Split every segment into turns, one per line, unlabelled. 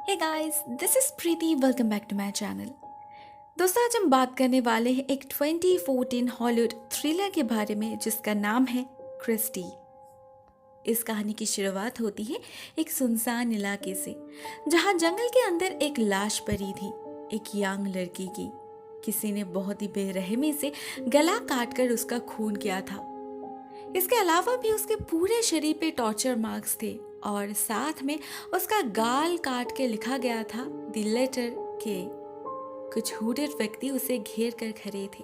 Hey guys, this is Preeti. Welcome back to my channel. दोस्तों, आज हम बात करने वाले हैं एक 2014 हॉलीवुड थ्रिलर के बारे में जिसका नाम है क्रिस्टी। इस कहानी की शुरुआत होती है एक सुनसान इलाके से, जहां जंगल के अंदर एक लाश पड़ी थी, एक यंग लड़की की। किसी ने बहुत ही बेरहमी से गला काटकर उसका खून किया था। इसके अलावा भी उसके पूरे शरीर पे टॉर्चर मार्क्स थे और साथ में उसका गाल काट के लिखा गया था द लेटर के। कुछ हुडेड व्यक्ति उसे घेर कर खड़े थे।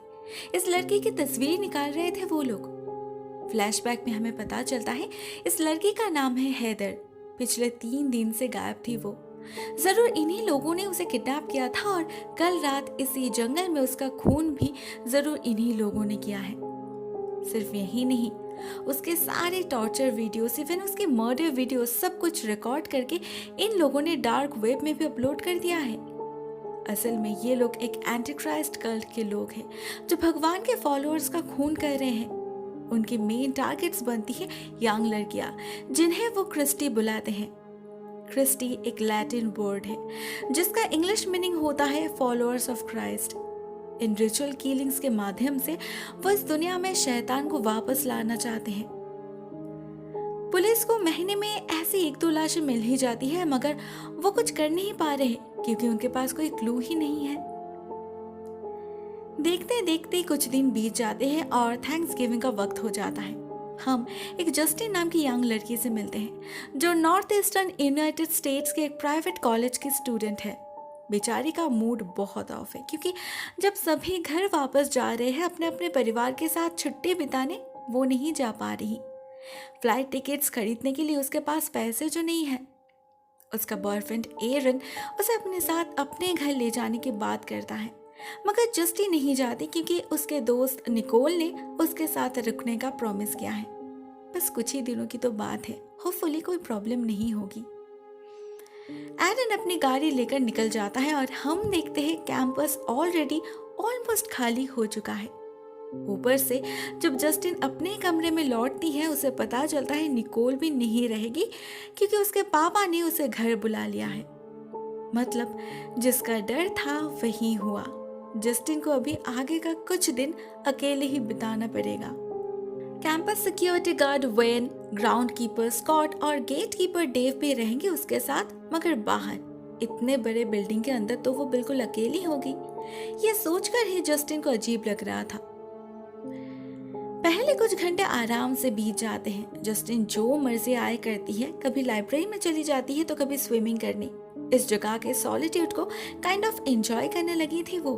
इस लड़की की तस्वीर निकाल रहे थे वो लोग। फ्लैशबैक में हमें पता चलता है इस लड़की का नाम है हेदर। पिछले 3 दिन से गायब थी वो। जरूर इन्हीं लोगों ने उसे किडनैप किया था और कल रात इसी जंगल में उसका खून भी जरूर इन्हीं लोगों ने किया है। सिर्फ यही नहीं, उसके सारे टॉर्चर वीडियोस, इवन उसके मर्डर वीडियोस, सब कुछ रिकॉर्ड करके इन लोगों ने डार्क वेब में भी अपलोड कर दिया है। असल में ये लोग एक एंटीक्राइस्ट कल्ट के लोग हैं जो भगवान के फॉलोअर्स का खून कर रहे हैं। उनकी मेन टारगेट्स बनती है यंग लड़कियां, जिन्हें वो क्रिस्टी बुलाते हैं। क्रिस्टी एक लैटिन वर्ड है जिसका इंग्लिश मीनिंग होता है followers of Christ. In ritual killings के माध्यम से वो इस दुनिया में शैतान को वापस लाना चाहते हैं। पुलिस को महीने में ऐसी 1-2 लाशें मिल ही जाती है, मगर वो कुछ कर नहीं पा रहे क्योंकि उनके पास कोई क्लू ही नहीं है। देखते देखते कुछ दिन बीत जाते हैं और थैंक्सगिविंग का वक्त हो जाता है। हम एक जस्टिन नाम की यंग लड़की से मिलते हैं जो नॉर्थ ईस्टर्न यूनाइटेड स्टेट्स के एक प्राइवेट कॉलेज की स्टूडेंट है। बेचारी का मूड बहुत ऑफ है क्योंकि जब सभी घर वापस जा रहे हैं अपने अपने परिवार के साथ छुट्टी बिताने, वो नहीं जा पा रही। फ्लाइट टिकट्स खरीदने के लिए उसके पास पैसे जो नहीं है। उसका बॉयफ्रेंड एरन उसे अपने साथ अपने घर ले जाने की बात करता है, मगर जस्टी नहीं जाती क्योंकि उसके दोस्त निकोल ने उसके साथ रुकने का प्रॉमिस किया है। बस कुछ ही दिनों की तो बात है, होपफुली कोई प्रॉब्लम नहीं होगी। एरन अपनी गाड़ी लेकर निकल जाता है और हम देखते हैं कैंपस ऑलरेडी ऑलमोस्ट खाली हो चुका है। ऊपर से जब जस्टिन अपने कमरे में लौटती है, उसे पता चलता है निकोल भी नहीं रहेगी क्योंकि उसके पापा ने उसे घर बुला लिया है। मतलब जिसका डर था वही हुआ। जस्टिन को अभी आगे का कुछ दिन अकेले ही बिताना पड़ेगा। Campus security guard Wayne, ground keeper Scott और गेट कीपर डेव भी रहेंगे उसके साथ, मगर बाहर इतने बड़े बिल्डिंग के अंदर तो वो बिल्कुल अकेली होगी। ये सोचकर ही जस्टिन को अजीब लग रहा था। पहले कुछ घंटे आराम से बीत जाते हैं। जस्टिन जो मर्जी आए करती है, कभी लाइब्रेरी में चली जाती है तो कभी स्विमिंग करने। इस जगह के सॉलिट्यूड को काइंड ऑफ एंजॉय करने लगी थी वो।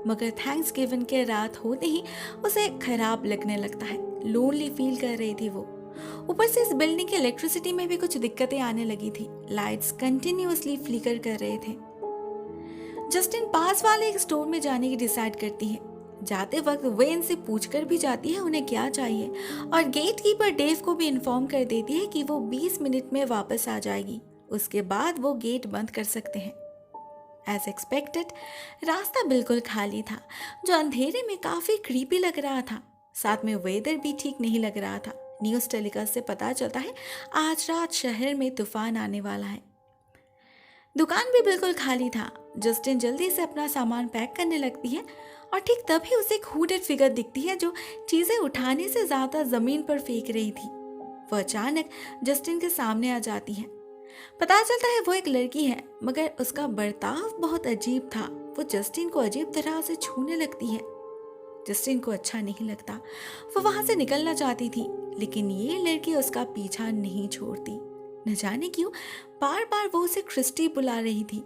मगर थैंक्सगिविंग के रात होते ही उसे खराब लगने लगता है। लोनली फील कर रही थी वो। ऊपर से इस बिल्डिंग की इलेक्ट्रिसिटी में भी कुछ दिक्कतें आने लगी थी। लाइट्स कंटिन्यूअसली फ्लिकर कर रहे थे। जस्टिन पास वाले एक स्टोर में जाने की डिसाइड करती है। जाते वक्त वेन से पूछकर भी जाती है उन्हें क्या चाहिए, और गेट कीपर डेव को भी इन्फॉर्म कर देती है कि वो 20 मिनट में वापस आ जाएगी। उसके बाद वो गेट बंद कर सकते हैं। एज एक्सपेक्टेड रास्ता बिल्कुल खाली था, जो अंधेरे में काफी क्रीपी लग रहा था। साथ में वेदर भी ठीक नहीं लग रहा था। न्यूज़ टेलीकास्ट से पता चलता है आज रात शहर में तूफान आने वाला है। दुकान भी बिल्कुल खाली था। जस्टिन जल्दी से अपना सामान पैक करने लगती है और ठीक तभी उसे एक हुडेड फिगर दिखती है जो चीजें उठाने से ज्यादा जमीन पर फेंक रही थी। वह अचानक जस्टिन के सामने आ जाती है। पता चलता है वो एक लड़की है, मगर उसका बर्ताव बहुत अजीब था। वो जस्टिन को अजीब तरह से छूने लगती है। जस्टिन को अच्छा नहीं लगता। वो वहां से निकलना चाहती थी, लेकिन ये लड़की उसका पीछा नहीं छोड़ती। न जाने क्यों बार बार वो उसे क्रिस्टी बुला रही थी।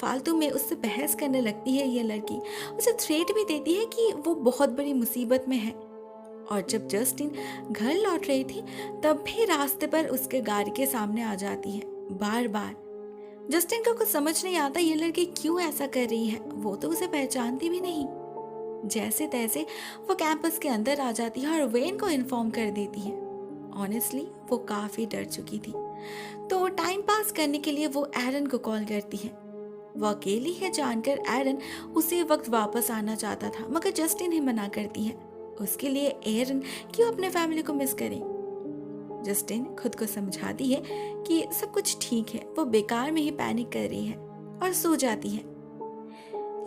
फालतू में उससे बहस करने लगती है ये लड़की। उसे थ्रेट भी देती है कि वो बहुत बड़ी मुसीबत में है। और जब जस्टिन घर लौट रही थी तब भी रास्ते पर उसके गाड़ी के सामने आ जाती है बार बार। जस्टिन को कुछ समझ नहीं आता ये लड़की क्यों ऐसा कर रही है। वो तो उसे पहचानती भी नहीं। जैसे तैसे वो कैंपस के अंदर आ जाती है और वेन को इन्फॉर्म कर देती है। ऑनेस्टली वो काफी डर चुकी थी, तो टाइम पास करने के लिए वो एरन को कॉल करती है। वो अकेली है जानकर एरन उसी वक्त वापस आना चाहता था, मगर जस्टिन ही मना करती है। उसके लिए एरन क्यों अपने फैमिली को मिस करे। जस्टिन खुद को समझाती है कि सब कुछ ठीक है, वो बेकार में ही पैनिक कर रही है और सो जाती है।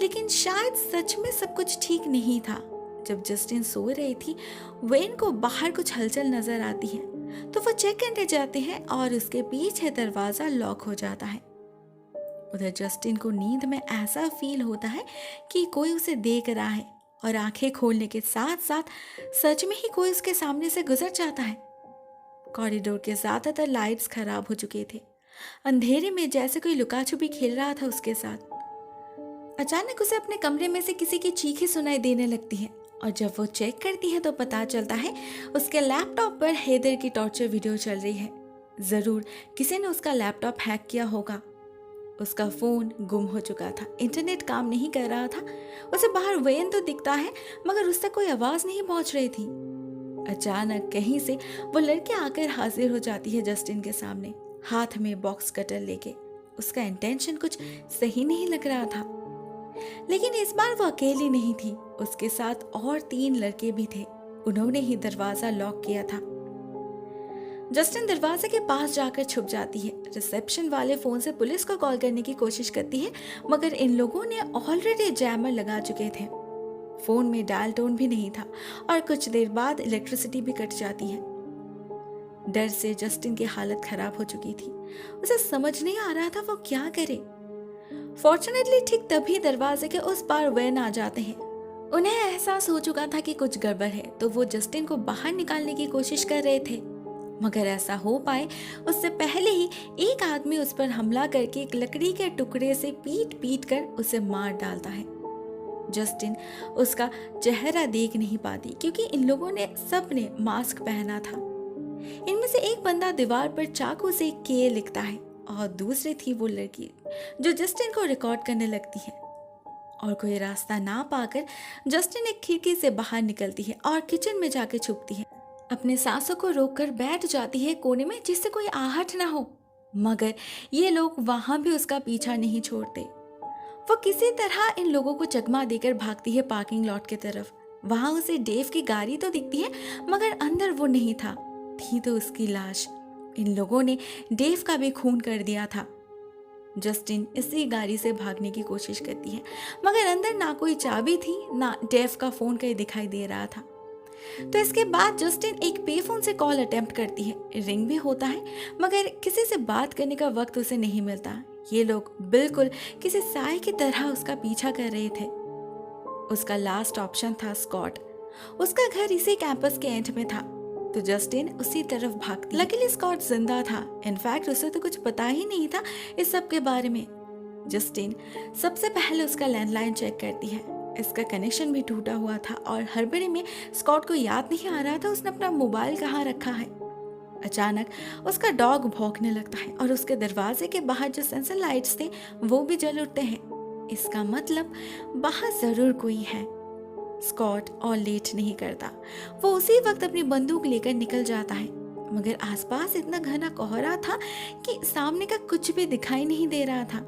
लेकिन शायद सच में सब कुछ ठीक नहीं था। जब जस्टिन सो रही थी, वेन को बाहर कुछ हलचल नजर आती है तो वो चेक करने जाते हैं और उसके पीछे दरवाजा लॉक हो जाता है। उधर जस्टिन को नींद में ऐसा फील होता है कि कोई उसे देख रहा है और आंखें खोलने के साथ साथ सच में ही कोई उसके सामने से गुजर जाता है। कॉरिडोर के ज्यादातर लाइट्स खराब हो चुके थे। अंधेरे में जैसे कोई लुका छुपी खेल रहा था उसके साथ। अचानक उसे अपने कमरे में से किसी की चीखें सुनाई देने लगती है और जब वो चेक करती है तो पता चलता है उसके लैपटॉप पर हेदर की टॉर्चर वीडियो चल रही है। जरूर किसी ने उसका लैपटॉप हैक किया होगा। उसका फोन गुम हो चुका था, इंटरनेट काम नहीं कर रहा था। उसे बाहर वेन तो दिखता है मगर उस तक कोई आवाज नहीं पहुंच रही थी। अचानक कहीं से वो लड़की आकर हाजिर हो जाती है जस्टिन के सामने, हाथ में बॉक्स कटर लेके। उसका इंटेंशन कुछ सही नहीं लग रहा था। लेकिन इस बार वो अकेली नहीं थी, उसके साथ और 3 लड़के भी थे। उन्होंने ही दरवाजा लॉक किया था। जस्टिन दरवाजे के पास जाकर छुप जाती है। रिसेप्शन वाले फोन से पुलिस को कॉल करने की कोशिश करती है मगर इन लोगों ने ऑलरेडी जैमर लगा चुके थे। फोन में डायल टोन भी नहीं था और कुछ देर बाद इलेक्ट्रिसिटी भी कट जाती है। डर से जस्टिन की हालत खराब हो चुकी थी। उसे समझ नहीं आ रहा था वो क्या करे। फॉर्चुनेटली ठीक तभी दरवाजे के उस पार वैन आ जाते हैं। उन्हें एहसास हो चुका था कि कुछ गड़बड़ है तो वो जस्टिन को बाहर निकालने की कोशिश कर रहे थे मगर ऐसा हो पाए उससे पहले ही एक आदमी उस पर हमला करके एक लकड़ी के टुकड़े से पीट कर उसे मार डालता है। जस्टिन उसका चेहरा देख नहीं पाती क्योंकि इन लोगों ने सबने मास्क पहना था। इनमें से एक बंदा दीवार पर चाकू से के लिखता है और दूसरी थी वो लड़की जो जस्टिन को रिकॉर्ड करने लगती है। और कोई रास्ता ना पाकर जस्टिन एक खिड़की से बाहर निकलती है और किचन में जाके छुपती है। अपने सांसों को रोककर बैठ जाती है कोने में जिससे कोई आहट ना हो। मगर ये लोग वहां भी उसका पीछा नहीं छोड़ते। वो किसी तरह इन लोगों को चकमा देकर भागती है पार्किंग लॉट की तरफ। वहां उसे डेव की गाड़ी तो दिखती है मगर अंदर वो नहीं था, थी तो उसकी लाश। इन लोगों ने डेव का भी खून कर दिया था। जस्टिन इसी गाड़ी से भागने की कोशिश करती है मगर अंदर ना कोई चाबी थी ना डेव का फोन कहीं दिखाई दे रहा था। तो इसके बाद जस्टिन एक पे फोन से कॉल अटेम्प्ट करती है। रिंग भी होता है मगर किसी से बात करने का वक्त उसे नहीं मिलता। ये लोग बिल्कुल किसी साए की तरह उसका पीछा कर रहे थे। उसका लास्ट ऑप्शन था स्कॉट। उसका घर इसी कैंपस के एंड में था तो जस्टिन उसी तरफ भागती। लकीली स्कॉट जिंदा था। इनफैक्ट उसे तो कुछ पता ही नहीं था इस सब के बारे में। जस्टिन सबसे पहले उसका लैंडलाइन चेक करती है। इसका कनेक्शन भी टूटा हुआ था और हड़बड़ी में स्कॉट को याद नहीं आ रहा था उसने अपना मोबाइल कहाँ रखा है। अचानक उसका डॉग भौंकने लगता है और उसके दरवाजे के बाहर जो सेंसर लाइट्स थे वो भी जल उठते हैं। इसका मतलब बाहर जरूर कोई है। स्कॉट और लेट नहीं करता, वो उसी वक्त अपनी बंदूक लेकर निकल जाता है मगर आसपास इतना घना कोहरा था कि सामने का कुछ भी दिखाई नहीं दे रहा था।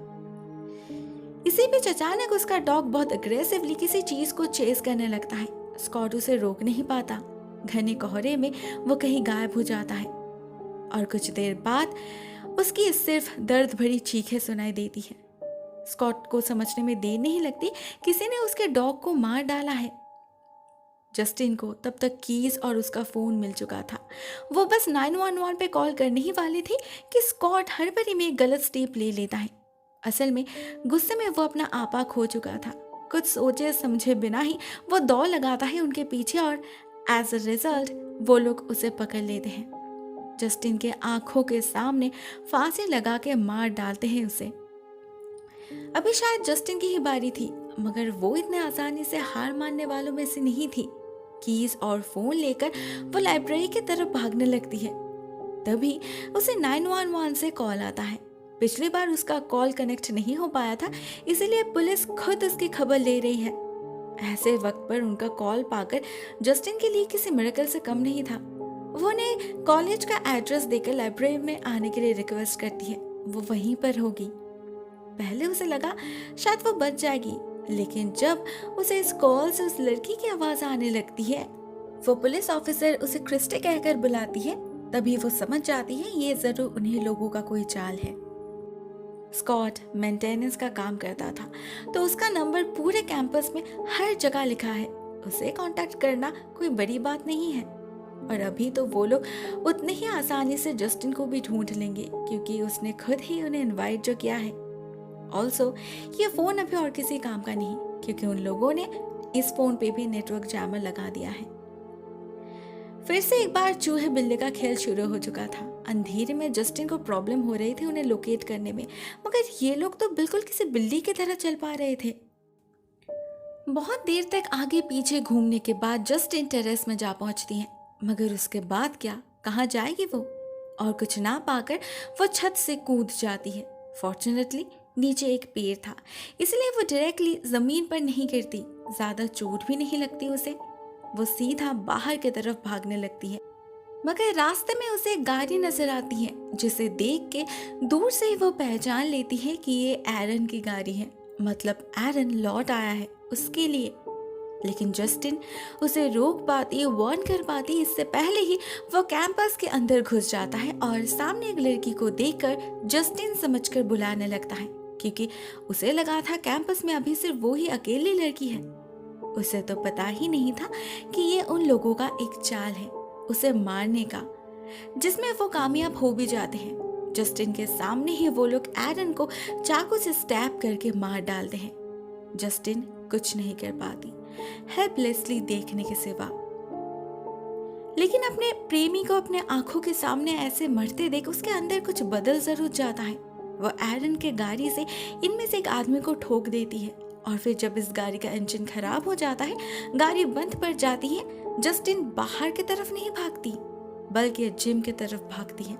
इसी बीच अचानक उसका डॉग बहुत अग्रेसिवली किसी चीज को चेस करने लगता है। स्कॉट उसे रोक नहीं पाता। घने कोहरे में वो कहीं गायब हो जाता है और कुछ देर बाद उसकी सिर्फ दर्द भरी चीखें सुनाई देती है। स्कॉट को समझने में देर नहीं लगती, किसी ने उसके डॉग को मार डाला है। जस्टिन को तब तक कीज और उसका फोन मिल चुका था। वो बस 911 पे कॉल करने ही वाली थी कि स्कॉट हड़बड़ी में एक गलत स्टेप ले लेता है। असल में गुस्से में वो अपना आपा खो चुका था। कुछ सोचे समझे बिना ही वो दौड़ लगाता है उनके पीछे और एज अ रिजल्ट वो लोग उसे पकड़ लेते हैं। जस्टिन के आंखों के सामने फांसी लगा के मार डालते हैं उसे। अभी शायद जस्टिन की ही बारी थी मगर वो इतने आसानी से हार मानने वालों में से नहीं थी। कीज और फोन लेकर वो लाइब्रेरी की तरफ भागने लगती है। तभी उसे 911 से कॉल आता है। पिछली बार उसका कॉल कनेक्ट नहीं हो पाया था इसीलिए पुलिस खुद उसकी खबर ले रही है। ऐसे वक्त पर उनका कॉल पाकर जस्टिन के लिए किसी मिरेकल से कम नहीं था। वो उन्हें कॉलेज का एड्रेस देकर लाइब्रेरी में आने के लिए रिक्वेस्ट करती है। वो वहीं पर होगी। पहले उसे लगा शायद वो बच जाएगी लेकिन जब उसे इस कॉल से उस लड़की की आवाज आने लगती है, वो पुलिस ऑफिसर उसे क्रिस्टी कहकर बुलाती है तभी वो समझ जाती है ये जरूर उन्हीं लोगों का कोई चाल है। स्कॉट मेंटेनेंस का काम करता था, तो उसका नंबर पूरे कैंपस में हर जगह लिखा है। उसे कांटेक्ट करना कोई बड़ी बात नहीं है। और अभी तो वो लोग उतने ही आसानी से जस्टिन को भी ढूंढ लेंगे, क्योंकि उसने खुद ही उन्हें इनवाइट जो किया है। ऑल्सो ये फोन अभी और किसी काम का नहीं, क्योंकि उन लोगों ने इस फोन पे भी नेटवर्क जैमर लगा दिया है। फिर से एक बार चूहे बिल्ली का खेल शुरू हो चुका था। अंधेरे में जस्टिन को प्रॉब्लम हो रही थी उन्हें लोकेट करने में, मगर ये लोग तो बिल्कुल किसी बिल्ली की तरह चल पा रहे थे। बहुत देर तक आगे पीछे घूमने के बाद जस्टिन टेरेस में जा पहुंचती है, मगर उसके बाद क्या, कहाँ जाएगी वो? और कुछ ना पाकर वो छत से कूद जाती है। फॉर्चुनेटली नीचे एक पेड़ था, इसलिए वो डायरेक्टली जमीन पर नहीं गिरती, ज्यादा चोट भी नहीं लगती उसे। वो सीधा बाहर की तरफ भागने लगती है, मगर रास्ते में उसे एक गाड़ी नजर आती है, जिसे देख के दूर से ही वो पहचान लेती है कि ये एरन की गाड़ी है, मतलब एरन लौट आया है उसके लिए। लेकिन जस्टिन उसे रोक पाती, वार्न कर पाती, इससे पहले ही वो कैंपस के अंदर घुस जाता है और सामने एक लड़की को देखकर जस्टिन समझकर बुलाने लगता है, क्योंकि उसे लगा था कैंपस में अभी सिर्फ वो ही अकेली लड़की है। उसे तो पता ही नहीं था कि ये उन लोगों का एक चाल है उसे मारने का, जिसमें वो कामयाब हो भी जाते हैं। जस्टिन के सामने ही वो लोग एरन को चाकू से स्टैब करके मार डालते हैं। जस्टिन कुछ नहीं कर पाती, हेल्पलेसली देखने के सिवा। लेकिन अपने प्रेमी को अपने आंखों के सामने ऐसे मरते देख उसके अंदर कुछ बदल जरूर जाता है। वो एरन के गाड़ी से इनमें से एक आदमी को ठोक देती है, और फिर जब इस गाड़ी का इंजन खराब हो जाता है, गाड़ी बंद पड़ जाती है, जस्टिन बाहर की तरफ नहीं भागती बल्कि जिम की तरफ भागती है।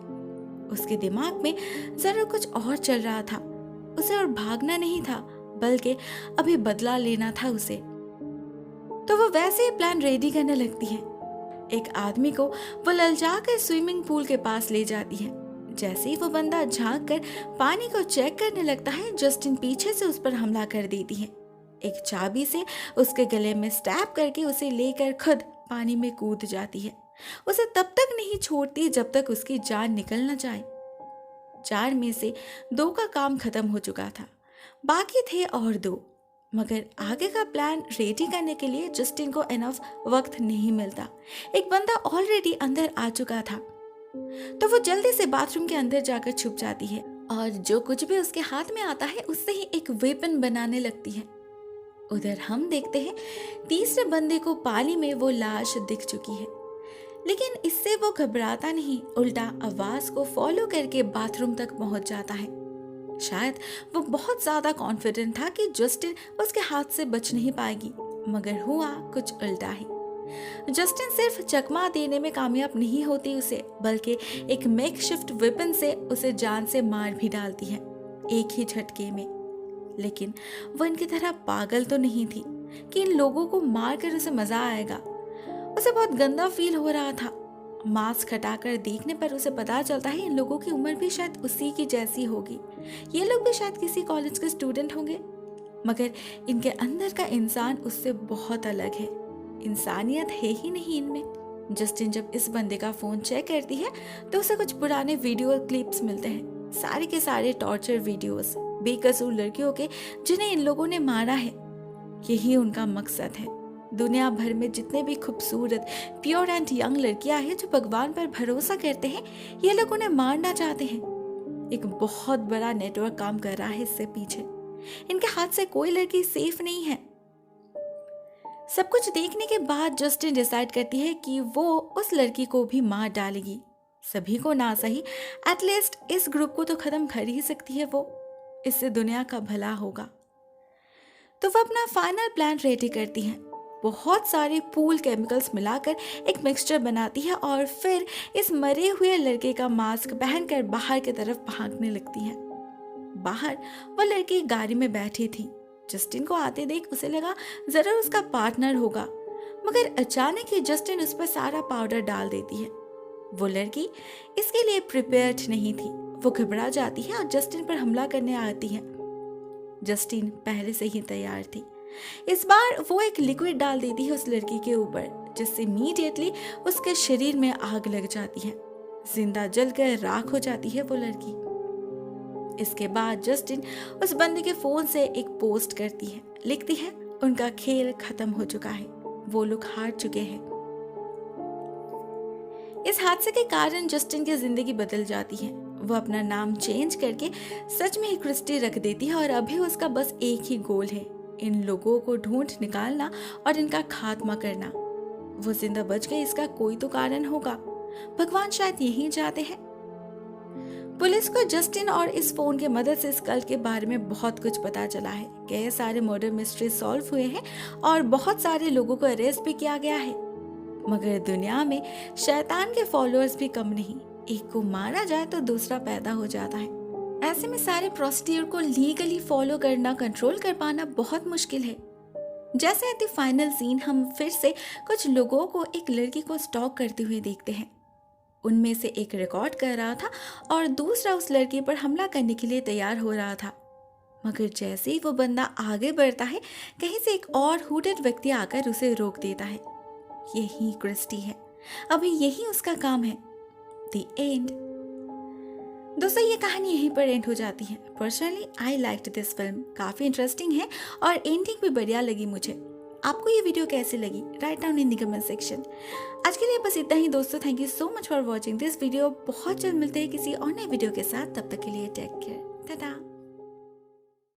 उसके दिमाग में जरूर कुछ और चल रहा था। उसे और भागना नहीं था, बल्कि अभी बदला लेना था उसे। तो वो वैसे ही प्लान रेडी करने लगती है। एक आदमी को वो ललचा कर स्विमिंग पूल के पास ले जाती है। जैसे ही वो बंदा झांक कर पानी को चेक करने लगता है, जस्टिन पीछे से उस पर हमला कर देती है। एक चाबी से उसके गले में स्टैब करके उसे लेकर खुद पानी में कूद जाती है। उसे तब तक नहीं छोड़ती जब तक उसकी जान निकल न जाए। 4 में से 2 का काम खत्म हो चुका था, बाकी थे और 2, मगर आगे का प्लान रेडी करने के लिए जस्टिन को इनफ वक्त नहीं मिलता। एक बंदा ऑलरेडी अंदर आ चुका था, तो वो जल्दी से बाथरूम के अंदर जाकर छुप जाती है और जो कुछ भी उसके हाथ में आता है उससे ही एक वेपन बनाने लगती है। उधर हम देखते हैं तीसरे बंदे को पानी में वो लाश दिख चुकी है, लेकिन इससे वो घबराता नहीं, उल्टा आवाज को फॉलो करके बाथरूम तक पहुंच जाता है। शायद वो बहुत ज्यादा कॉन्फिडेंट था कि जस्टिन उसके हाथ से बच नहीं पाएगी, मगर हुआ कुछ उल्टा ही। जस्टिन सिर्फ चकमा देने में कामयाब नहीं होती उसे, बल्कि एक मेकशिफ्ट वेपन से उसे जान से मार भी डालती है, एक ही झटके में। लेकिन वो इनकी तरह पागल तो नहीं थी कि इन लोगों को मार कर उसे मजा आएगा। उसे बहुत गंदा फील हो रहा था। मास्क हटाकर देखने पर उसे पता चलता है इन लोगों की उम्र भी शायद उसी की जैसी होगी। ये लोग भी शायद किसी कॉलेज के स्टूडेंट होंगे, मगर इनके अंदर का इंसान उससे बहुत अलग है। इंसानियत है ही नहीं इनमें। जस्टिन जब इस बंदे का फोन चेक करती है तो उसे कुछ पुराने वीडियो क्लिप्स मिलते हैं, सारे के सारे टॉर्चर वीडियोस बेकसूर लड़कियों के, जिन्हें इन लोगों ने मारा है। यही उनका मकसद है। दुनिया भर में जितने भी खूबसूरत प्योर एंड यंग लड़कियां हैं जो भगवान पर भरोसा करते हैं, ये लोग उन्हें मारना चाहते हैं। एक बहुत बड़ा नेटवर्क काम कर रहा है इससे पीछे। इनके हाथ से कोई लड़की सेफ नहीं है। सब कुछ देखने के बाद जस्टिन डिसाइड करती है कि वो उस लड़की को भी मार डालेगी। सभी को ना सही, एटलीस्ट इस ग्रुप को तो खत्म कर ही सकती है वो। इससे दुनिया का भला होगा। तो वो अपना फाइनल प्लान रेडी करती है। बहुत सारे पूल केमिकल्स मिलाकर एक मिक्सचर बनाती है और फिर इस मरे हुए लड़के का मास्क पहनकर बाहर की तरफ भागने लगती है। बाहर वो लड़की गाड़ी में बैठी थी। जस्टिन को आते देख उसे लगा जरूर उसका पार्टनर होगा, मगर अचानक ही जस्टिन उस पर सारा पाउडर डाल देती है। वो लड़की इसके लिए प्रिपेयर्ड नहीं थी। वो घबरा जाती है और जस्टिन पर हमला करने आती है। जस्टिन पहले से ही तैयार थी। इस बार वो एक लिक्विड डाल देती है उस लड़की के ऊपर, जिससे इमीडिएटली उसके शरीर में आग लग जाती है। जिंदा जलकर राख हो जाती है वो लड़की। इसके बाद जस्टिन उस बंदे के फोन से एक पोस्ट करती है, लिखती है उनका खेल खत्म हो चुका है, वो लोग हार चुके हैं। इस हादसे के कारण जस्टिन की जिंदगी बदल जाती है। वो अपना नाम चेंज करके सच में ही क्रिस्टी रख देती है और अभी उसका बस एक ही गोल है, इन लोगों को ढूंढ निकालना और इनका खात्मा करना। वो जिंदा बच गई, इसका कोई तो कारण होगा, भगवान शायद यही चाहते हैं। पुलिस को जस्टिन और इस फोन की मदद से इस कल्ट के बारे में बहुत कुछ पता चला है। कई सारे मर्डर मिस्ट्री सॉल्व हुए हैं और बहुत सारे लोगों को अरेस्ट भी किया गया है। मगर दुनिया में शैतान के फॉलोअर्स भी कम नहीं, एक को मारा जाए तो दूसरा पैदा हो जाता है। ऐसे में सारे प्रोसीड्यूर को लीगली फॉलो करना, कंट्रोल कर पाना बहुत मुश्किल है। जैसे एट द फाइनल सीन हम फिर से कुछ लोगों को एक लड़की को स्टॉक करते हुए देखते हैं। उनमें से एक रिकॉर्ड कर रहा था और दूसरा उस लड़की पर हमला करने के लिए तैयार हो रहा था। मगर जैसे ही वो बंदा आगे बढ़ता है, कहीं से एक और हुडेड व्यक्ति आकर उसे रोक देता है। यही क्रिस्टी है, अभी यही उसका काम है। The end. दोस्तों, ये कहानी यहीं पर एंड हो जाती है। Personally I liked this film, काफी इंटरेस्टिंग है और एंडिंग भी बढ़िया लगी मुझे। आपको ये वीडियो कैसी लगी? Write down in the comment section. आज के लिए बस इतना ही दोस्तों। Thank you so much for watching this video. बहुत जल्द मिलते हैं किसी और नए वीडियो के साथ, तब तक के लिए टेक केयर, टाटा।